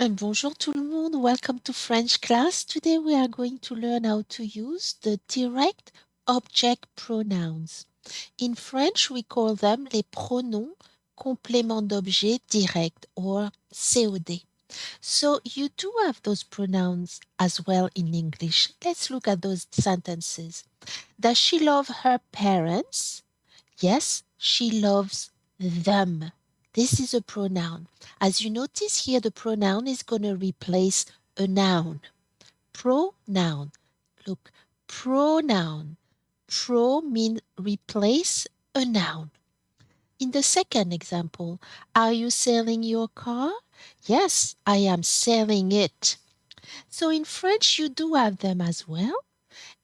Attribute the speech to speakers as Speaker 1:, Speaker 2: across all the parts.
Speaker 1: Bonjour tout le monde, welcome to French class. Today we are going to learn how to use the direct object pronouns. In French, we call them les pronoms complément d'objet direct or COD. So you do have those pronouns as well in English. Let's look at those sentences. Does she love her parents? Yes, she loves them. This is a pronoun. As you notice here, the pronoun is going to replace a noun. Pronoun. Look, pronoun. Pro means replace a noun. In the second example, are you selling your car? Yes, I am selling it. So in French, you do have them as well.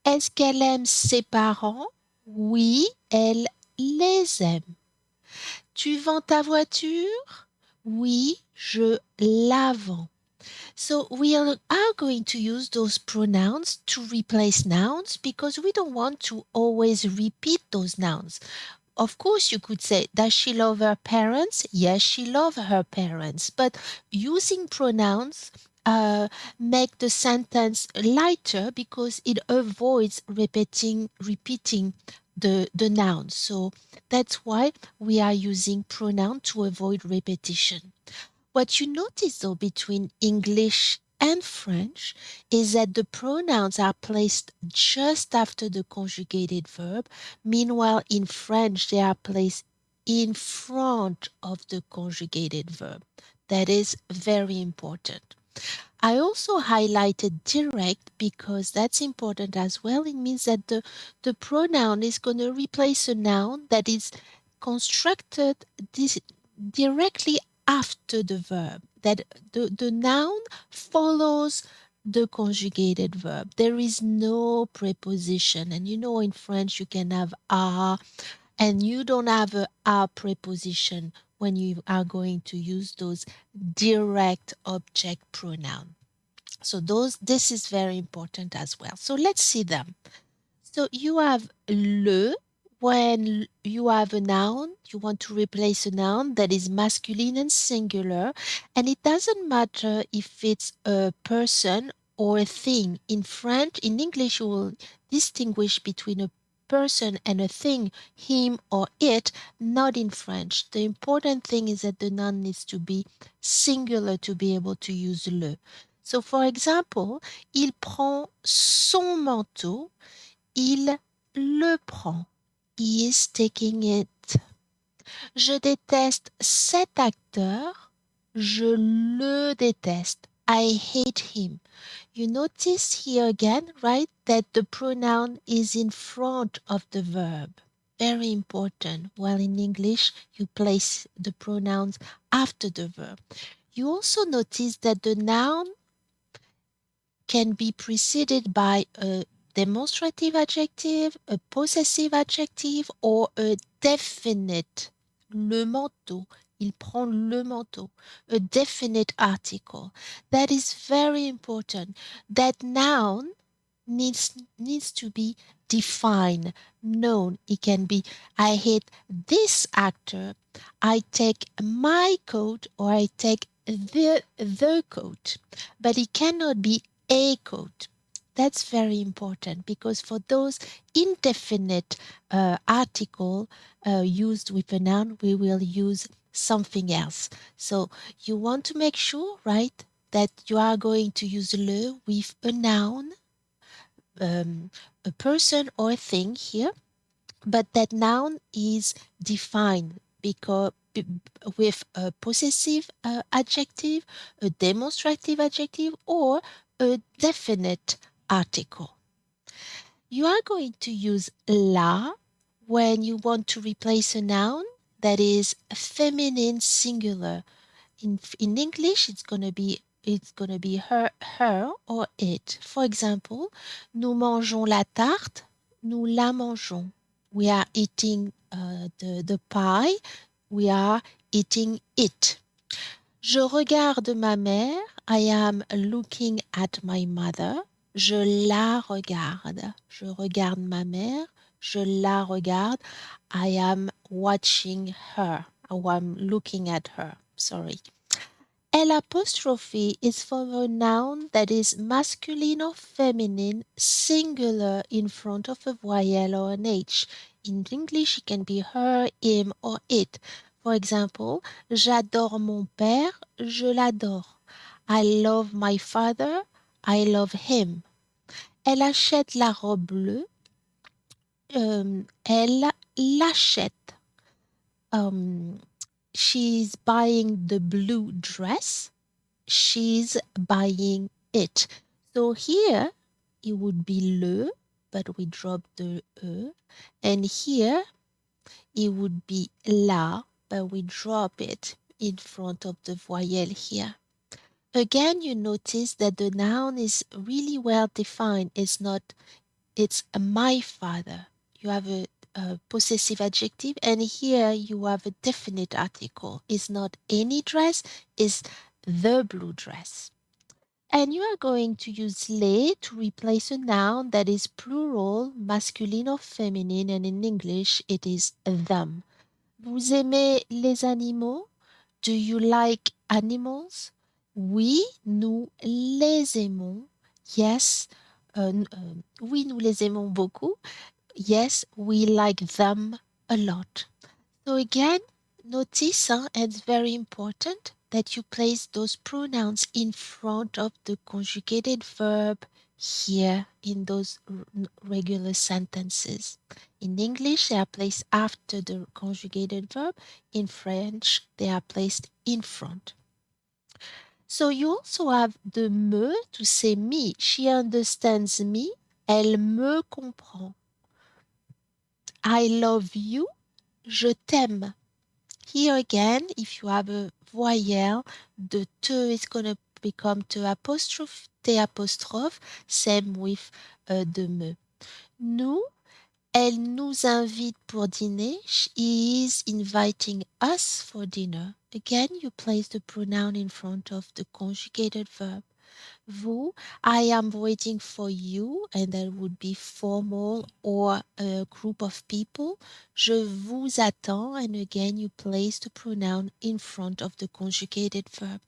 Speaker 1: Est-ce qu'elle aime ses parents? Oui, elle les aime. Tu vends ta voiture? Oui, je la vends. So we are going to use those pronouns to replace nouns because we don't want to always repeat those nouns. Of course, you could say, does she love her parents? Yes, she loves her parents. But using pronouns make the sentence lighter because it avoids repeating the noun. So that's why we are using pronoun to avoid repetition. What you notice though between English and French is that the pronouns are placed just after the conjugated verb. Meanwhile, in French, they are placed in front of the conjugated verb. That is very important. I also highlighted direct because that's important as well. It means that the pronoun is going to replace a noun that is constructed directly after the verb. That the noun follows the conjugated verb. There is no preposition. And you know in French you can have a and you don't have a preposition when you are going to use those direct object pronoun. So this is very important as well. So let's see them. So you have le when you have a noun, you want to replace a noun that is masculine and singular, and it doesn't matter if it's a person or a thing. In French, in English, you will distinguish between a person and a thing, him or it, not in French. The important thing is that the noun needs to be singular to be able to use le. So for example, il prend son manteau. Il le prend. He is taking it. Je déteste cet acteur. Je le déteste. I hate him. You notice here again, right, that the pronoun is in front of the verb. Very important. While in English, you place the pronouns after the verb. You also notice that the noun can be preceded by a demonstrative adjective, a possessive adjective, or a definite. Le manteau. Il prend le manteau. A definite article. That is very important. That noun needs to be defined, known. It can be, I hate this actor. I take my coat or I take the coat. But it cannot be a coat. That's very important because for those indefinite article used with a noun, we will use something else. So you want to make sure, right, that you are going to use le with a noun, a person or a thing here, but that noun is defined because with a possessive adjective, a demonstrative adjective, or a definite article. You are going to use la when you want to replace a noun that is feminine singular. In English, it's gonna be her or it. For example, nous mangeons la tarte, nous la mangeons. We are eating the pie, we are eating it. Je regarde ma mère, I am looking at my mother. Je la regarde. Je regarde ma mère, je la regarde. I am watching her, or I'm looking at her. Sorry. L'apostrophe is for a noun that is masculine or feminine, singular in front of a voyelle or an H. In English, it can be her, him, or it. For example, j'adore mon père, je l'adore. I love my father, I love him. Elle achète la robe bleue, elle l'achète. She's buying the blue dress, she's buying it. So here it would be le, but we drop the e. And here it would be la, but we drop it in front of the voyelle here. Again, you notice that the noun is really well defined. It's my father. You have a possessive adjective, and here you have a definite article. It's not any dress, it's the blue dress. And you are going to use les to replace a noun that is plural, masculine or feminine, and in English it is them. Vous aimez les animaux? Do you like animals? Oui, nous les aimons. Yes, oui, nous les aimons beaucoup. Yes, we like them a lot. So again, notice, it's very important that you place those pronouns in front of the conjugated verb here in those regular sentences. In English, they are placed after the conjugated verb. In French, they are placed in front. So you also have the me to say me. She understands me. Elle me comprend. I love you. Je t'aime. Here again, if you have a voyelle, the te is going to become te apostrophe, t apostrophe, same with the me. Nous, elle nous invite pour dîner. She is inviting us for dinner. Again, you place the pronoun in front of the conjugated verb. Vous, I am waiting for you, and that would be formal or a group of people. Je vous attends, and again you place the pronoun in front of the conjugated verb.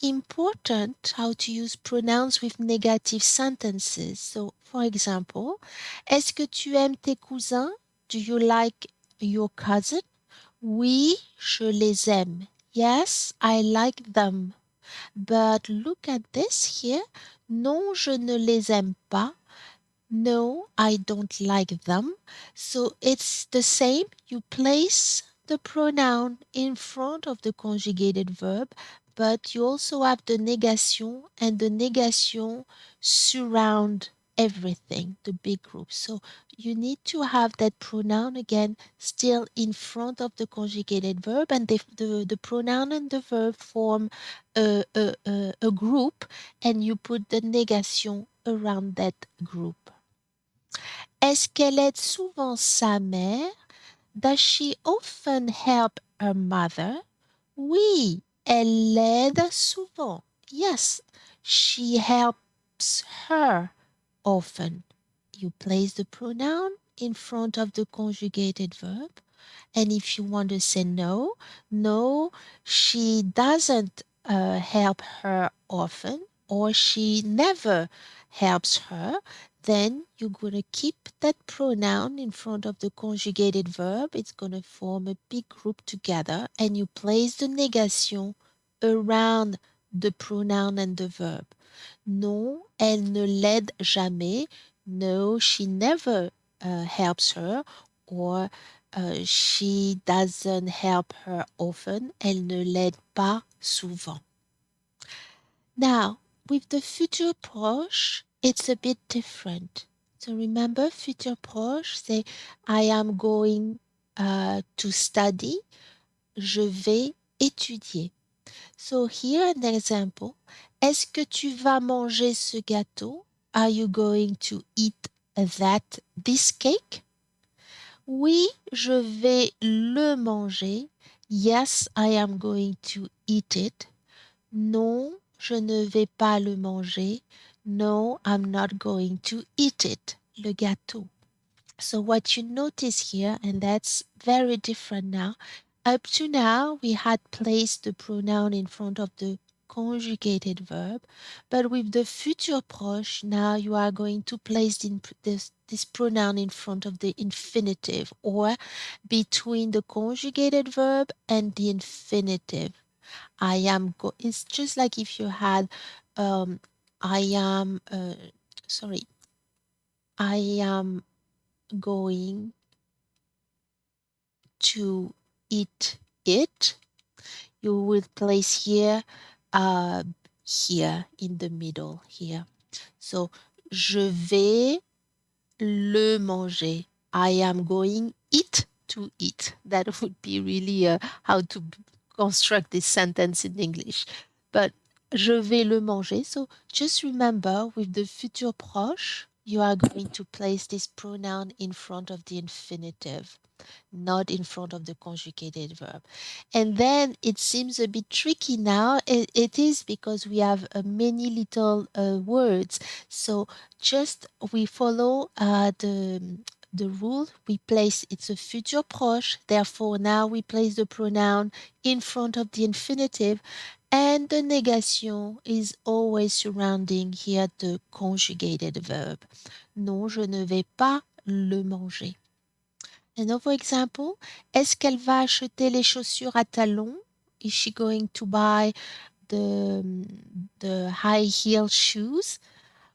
Speaker 1: Important how to use pronouns with negative sentences. So, for example, est-ce que tu aimes tes cousins? Do you like your cousin? Oui, je les aime. Yes, I like them. But look at this here. Non, je ne les aime pas. No, I don't like them. So it's the same. You place the pronoun in front of the conjugated verb, but you also have the negation, and the negation surround everything, the big group. So you need to have that pronoun again still in front of the conjugated verb, and the pronoun and the verb form a group, and you put the negation around that group. Est-ce qu'elle aide souvent sa mère? Does she often help her mother? Oui, elle l'aide souvent. Yes, she helps her often. You place the pronoun in front of the conjugated verb. And if you want to say no, no, she doesn't help her often, or she never helps her, then you're going to keep that pronoun in front of the conjugated verb. It's going to form a big group together, and you place the negation around the pronoun and the verb. Non, elle ne l'aide jamais. No, she never helps her, or she doesn't help her often. Elle ne l'aide pas souvent. Now, with the futur proche, it's a bit different. So remember, futur proche, say, I am going to study. Je vais étudier. So here an example. Est-ce que tu vas manger ce gâteau? Are you going to eat this cake? Oui, je vais le manger. Yes, I am going to eat it. Non, je ne vais pas le manger. No, I'm not going to eat it. Le gâteau. So what you notice here, and that's very different now, Up to now, we had placed the pronoun in front of the conjugated verb, but with the futur proche, now you are going to place this pronoun in front of the infinitive or between the conjugated verb and the infinitive. It's just like if you had, um, I am, sorry, I am going to eat it. You will place here, uh, here in the middle here. So, je vais le manger. I am going it to eat. That would be really how to construct this sentence in English. But je vais le manger. So just remember with the futur proche, you are going to place this pronoun in front of the infinitive, not in front of the conjugated verb. And then it seems a bit tricky now. It is because we have many little words. So just we follow the rule. We place it's a future proche. Therefore, now we place the pronoun in front of the infinitive. And the negation is always surrounding here the conjugated verb. Non, je ne vais pas le manger. Another example, est-ce qu'elle va acheter les chaussures à talons? Is she going to buy the, the high heel shoes?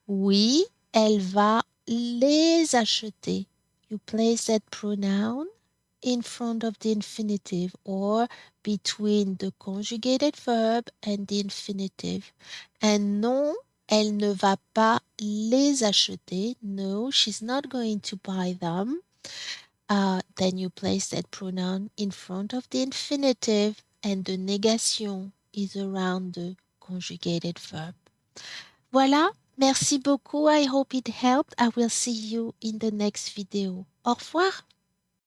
Speaker 1: Oui, elle va les acheter. You place that pronoun in front of the infinitive or between the conjugated verb and the infinitive. And non, elle ne va pas les acheter. No, she's not going to buy them. Then you place that pronoun in front of the infinitive and the negation is around the conjugated verb. Voilà, merci beaucoup. I hope it helped. I will see you in the next video. Au revoir.